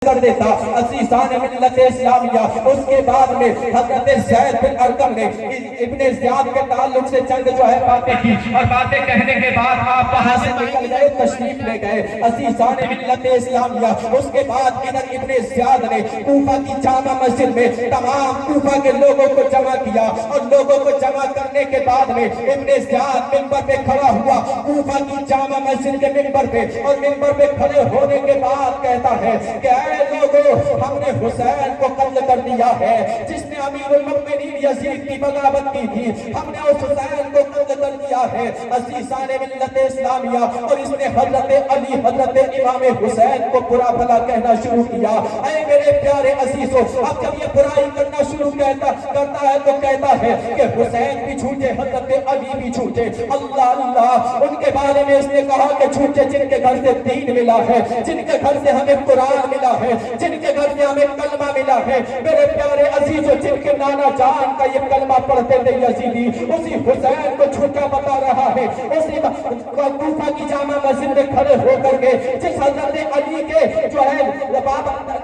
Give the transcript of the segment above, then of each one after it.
کر دیتا عزیزان ملت اسلامیہ۔ اس کے بعد میں حضرت زید بن ارقم نے ابن زیاد کے تعلق سے چند جو ہے باتیں کی، اور باتیں کہنے کے بعد آپ وہاں سے نکل گئے، تشریف لے گئے عزیزان ملت اسلامیہ۔ اس کے بعد ادھر ابن زیاد نے کوفہ کی جامع مسجد میں تمام کوفہ کے لوگوں کو جمع کیا، اور لوگوں کو جمع کرنے کے بعد میں ابن زیاد منبر پہ کھڑا ہوا، کوفہ کی جامع مسجد کے منبر پہ، اور منبر پہ کھڑے ہونے کے بعد کہتا ہے کہ اے لوگوں، ہم نے حسین کو قتل کر دیا ہے، جس نے امیر المؤمنین یزید کی بغاوت کی تھی، ہم نے اس حسین کو قتل کر دیا ہے عزیزان ملت اسلامیہ۔ اور اس نے حضرت علی، حضرت امام حسین کو برا بھلا کہنا شروع کیا۔ اے میرے پیارے عزیزوں، اب جب یہ برائی کرنا شروع کرتا ہے تو کہتا ہے کہ حسین بھی جھوٹے، حضرت علی بھی جھوٹے، اللہ اللہ۔ ان کے بارے میں اس نے کہا کہ جھوٹے جن کے گھر سے دین ملا ہے، جن کے گھر سے ہمیں قرآن ملا ہے، جن کے گھر سے ہمیں کلمہ ملا ہے، میرے پیارے عزیزوں، جن کے نانا جان کا یہ کلمہ پڑھتے تھے یزیدی، اسی حسین کو جھوٹا بتا رہا ہے۔ اسی کوفہ کی جامع مسجد میں کھڑے ہو کر کے جس حضرت علی کے جو ہے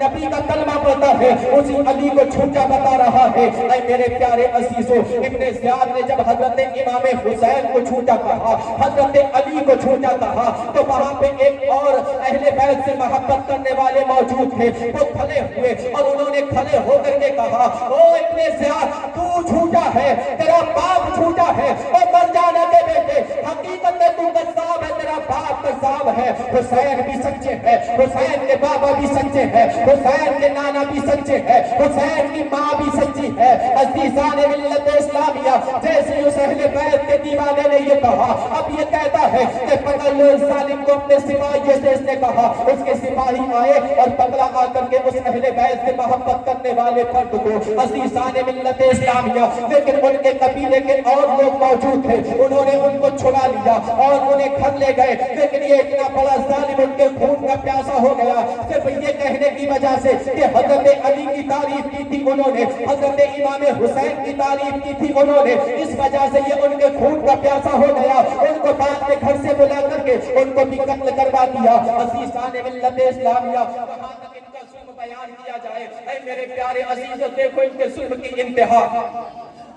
نبی کا کلمہ پڑھتا ہے، اسی علی کو جھوٹا بتا رہا ہے۔ اے میرے پیارے عزیزوں، ابن زیاد نے جب حضرت امام حسین کو جھوٹا کہا، حضرت علی کو جھوٹا کہا، تو وہاں پہ ایک اور اہل بیت سے محبت کرنے والے موجود تھے، وہ کھڑے ہوئے اور انہوں نے کھڑے ہو کر کے کہا، او ابن زیاد، تو جھوٹا ہے، تیرا باپ جھوٹا ہے، اور مر جانا کے بیٹے، حقیقت میں تو قذاب ہے، تیرا باپ قذاب ہے۔ حسین بھی سچے ہے، حسین کے بابا بھی سچے ہے، حسین کے نانا بھی سچے ہے، حسین کی ماں بھی سچی ہے۔ عزیزان ملت اسلامیہ، جیسے اس اہل بیت کے دیوانے نے یہ کہا، اب یہ کہتا ہے کہ پکڑ لو اس ظالم کو اپنے سپاہیوں سے، اس نے کہا۔ اس کے سپاہی آئے اور پکڑا آ کر کے اس اہل بیت سے محبت کرنے والے فرد کو، عزیزان ملت اسلامیہ، لیکن ان کے قبیلے کے اور لوگ موجود تھے، انہوں نے ان کو چھڑا لیا اور انہیں گھر لے گئے، لیکن یہ اتنا بڑا ظالم ان کے خون کا پیاسا ہو گیا، صرف یہ کہنے کی وجہ سے کہ حضرت علی کی تعریف کی تھی انہوں نے، حضرت امام حسین کی تعریف کی تھی انہوں نے، اس وجہ سے یہ ان کے خون کا پیاسا ہو گیا، ان کو بعد میں گھر سے بلا کر کے ان کو بھی قتل کروا دیا۔ عزیزان ملت اسلامیہ، کہاں تک ان کا ظلم بیان کیا جائے؟ اے میرے پیارے عزیزوں، دیکھو ان کے ظلم کی انتہا۔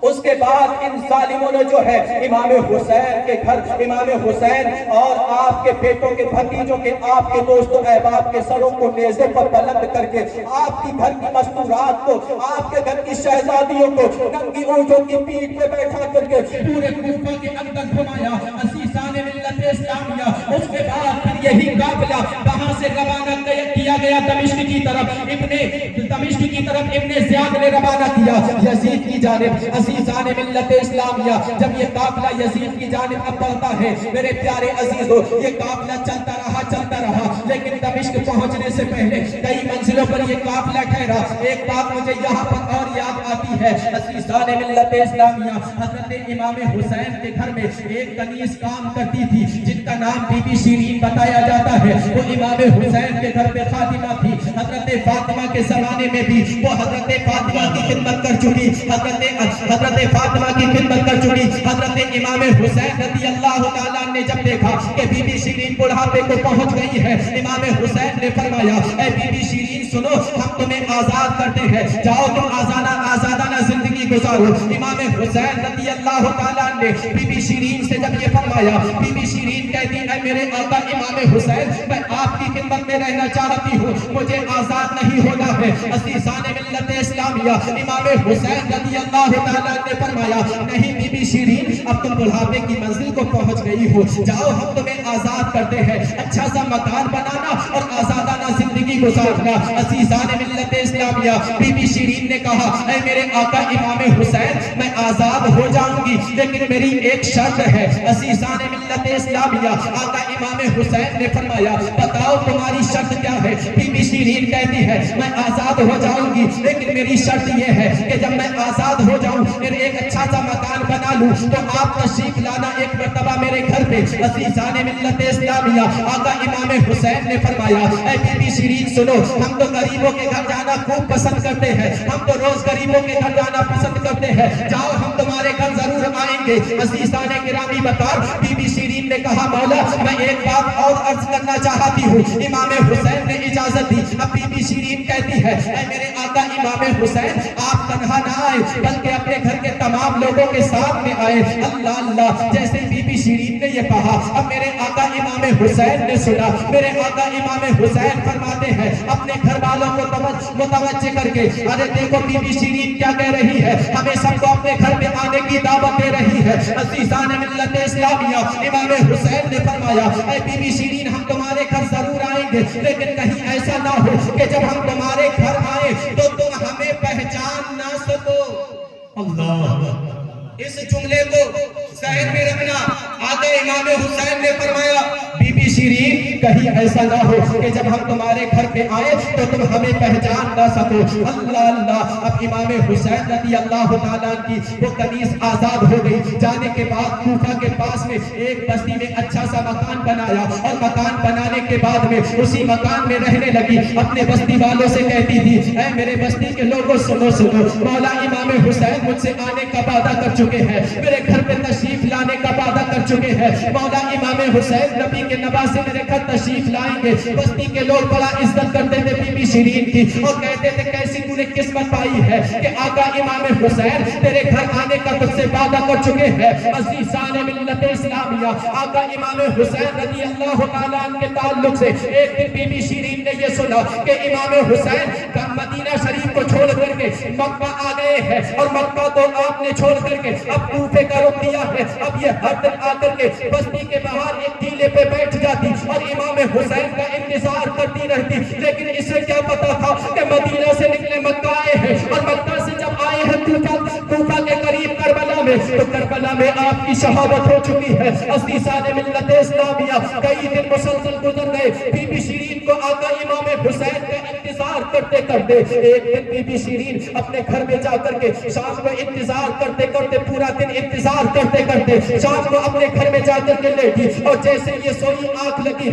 اس کے بعد ان ظالموں نے جو ہے امام حسین کے گھر، امام حسین اور آپ کے بیٹوں کے بھتیجوں کے، آپ کے دوستوں احباب کے سروں کو نیزے پر بلند کر کے، آپ کی گھر کی مستورات کو، آپ کے گھر کی شہزادیوں کو ننگی اونٹوں کی پیٹھ پہ بیٹھا کر کے پورے کوفہ کے اندر گھمایا۔ عزیزان ملت اسلامیہ، اس کے بعد پھر یہی قافلہ وہاں سے روانہ کیا گیا دمشق کی طرف، دمشق کی طرف ابن زیاد نے روانہ کیا یزید کی جانب۔ عزیزان ملت اسلامیہ، جب یہ قافلہ یزید کی جانب اب بڑھتا ہے، میرے پیارے عزیزوں، یہ قافلہ چلتا رہا، لیکن دمشق پہنچنے سے پہلے کئی منزلوں پر یہ قافلہ ٹھہرا۔ ایک بات مجھے یہاں پر اور یاد آتی ہے، عزیزان ملت اسلامیہ، حضرت امام حسین کے گھر میں ایک کنیز کام کرتی تھی جن کا نام بی بی شیرین بتایا جاتا ہے، وہ امام حسین کے گھر پہ خادمہ تھی۔ حضرت فاطمہ کے زمانے میں بھی وہ حضرت فاطمہ کی خدمت کر چکی، حضرت فاطمہ کی خدمت کر چکی۔ حضرت امام حسین رضی اللہ تعالیٰ نے جب دیکھا کہ بی بی شیرین بڑھاپے کو پہنچ گئی ہے، امام حسین نے فرمایا، اے بی بی شیرین سنو، ہم تمہیں آزاد کرتے ہیں، جاؤ تم آزادانہ زندگی گزارو۔ امام حسین رضی اللہ تعالیٰ نے بی بی شیرین سے جب یہ فرمایا، بی بی شیرین کہتی ہے، میرے آقا امام حسین، میں آپ کی خدمت میں رہنا چاہتی ہوں، مجھے آزاد نہیں ہونا ہے۔ عزیزان ملت اسلامیہ، امام حسین رضی اللہ تعالیٰ نے فرمایا، نہیں بی بی شیرین، اب تم بڑھاپے کی منزل کو پہنچ گئی ہو، جاؤ ہم تمہیں آزاد کرتے ہیں، اچھا سا مکان بنانا اور آزادانہ زندگی گزارنا۔ عزیزان ملت اسلامیہ، بی بی شیرین نے کہا، اے میرے آقا امام حسین، میں آزاد ہو جاؤں گی، لیکن میری ایک شرط ہے۔ عزیزان ملت اسلامیہ، آقا امام حسین نے فرمایا، بتاؤ تمہاری شرط کیا ہے؟ بی بی شیرین کہتی ہے، میں آزاد ہو جاؤں گی، لیکن میری شرط یہ ہے کہ جب میں آزاد ہو جاؤں، پھر ایک اچھا سا مکان بنا لوں، تو آپ تشریف لانا ایک مرتبہ میرے گھر پہ۔ عزیزان ملت اسلامیہ، آقا امام حسین نے فرمایا، اے بی بی شیرین سنو، ہم تو غریبوں کے گھر جانا خوب پسند کرتے ہیں، ہم تو روز غریبوں کے گھر جانا پسند کرتے ہیں، جاؤ ہم تمہارے گھر ضرور آئیں گے۔ عزیزان گرامی بطور بی بی شیرین نے کہا مولا میں ایک بات اور عرض کرنا چاہتی ہوں۔ امام حسین نے اجازت دی۔ اب بی بی شیرین کہتی ہے اے میرے آقا امام حسین آپ تنہا نہ آئے بلکہ اپنے گھر کے تمام لوگوں کے ساتھ میں آئے۔ اللہ اللہ، جیسے بی بی شیرین نے یہ کہا اب میرے آقا امام حسین نے سنا۔ میرے آقا امام حسین فرماتے ہیں اپنے گھر والوں کو متوجہ کر کے ارے دیکھو بی بی شیرین کیا کہہ رہی ہے، ہمیں سب کو اپنے گھر میں آنے کی دعوت دے رہی ہے۔ عزیزان ملت اسلامیہ، امام حسین نے فرمایا اے بی بی شیرین ہم تمہارے گھر ضرور آئیں گے لیکن کہیں ایسا نہ ہو کہ جب ہم تمہارے گھر آئیں تو تم ہمیں پہچان نہ سکو۔ اللہ، اس جملے کو ذہن میں رکھنا۔ آقا امام حسین نے فرمایا بی بی شیرین کہیں ایسا نہ ہو کہ جب ہم تمہارے گھر پہ آئے تو تم ہمیں پہچان نہ سکو۔ اللہ اللہ، اب امام حسین رضی اللہ تعالیٰ کی وہ کنیز آزاد ہو گئی۔ جانے کے بعد کوفہ کے پاس میں ایک بستی میں اچھا سا مکان بنایا اور مکان بنانے کے بعد میں اسی مکان میں رہنے لگی۔ اپنے بستی والوں سے کہتی تھی اے میرے بستی کے لوگوں سنو سنو، مولا امام حسین مجھ سے آنے کا وعدہ کر چکے ہیں، میرے گھر پہ تشریف لانے کا وعدہ کر چکے ہیں۔ مولا امام حسین نبی کے نواسے میرے گھر تشریف لائیں گے۔ بستی کے لوگ بڑا عزت کرتے تھے بی بی شیرین کی اور کہتے تھے کیسی تو نے قسمت پائی ہے کہ آقا امام حسین تیرے گھر آنے کا تجھ سے وعدہ کر چکے ہیں۔ عزیزان ملت اسلامیہ، آقا امام حسین رضی اللہ تعالیٰ عنہ کے تعلق سے ایک دن بی بی شیرین نے یہ سنا کہ امام حسین کا مدینہ شریف کو چھوڑ کر کے مکہ آ گئے ہیں اور مکہ کو آپ نے چھوڑ کر کے اب کوفے کا رخ دیا ہے۔ اب یہ ہر دن آ کر کے بستی کے باہر ایک ٹیلے پہ بیٹھ جاتی اور امام حسین کا انتظار کرتی رہتی، لیکن اسے کیا پتا تھا کہ مدینہ سے نکلے مکہ آئے ہیں اور مکہ سے جب آئے ہیں کوفہ کے قریب کربلا میں تو کربلا میں آپ کی شہادت ہو چکی ہے۔ عزیزان ملت اسلامیہ، کئی دن مسلسل گزر گئے، بی بی شیرین کو آقا امام حسین کا انتظار کرتے کرتے ایک دن بی بی شیرین اپنے گھر میں جا کر کے شام کو انتظار کرتے کرتے پورا دن انتظار کرتے کرتے شام کو اپنے گھر میں جا کر کے لیٹی اور جیسے یہ سوئی آنکھ لگی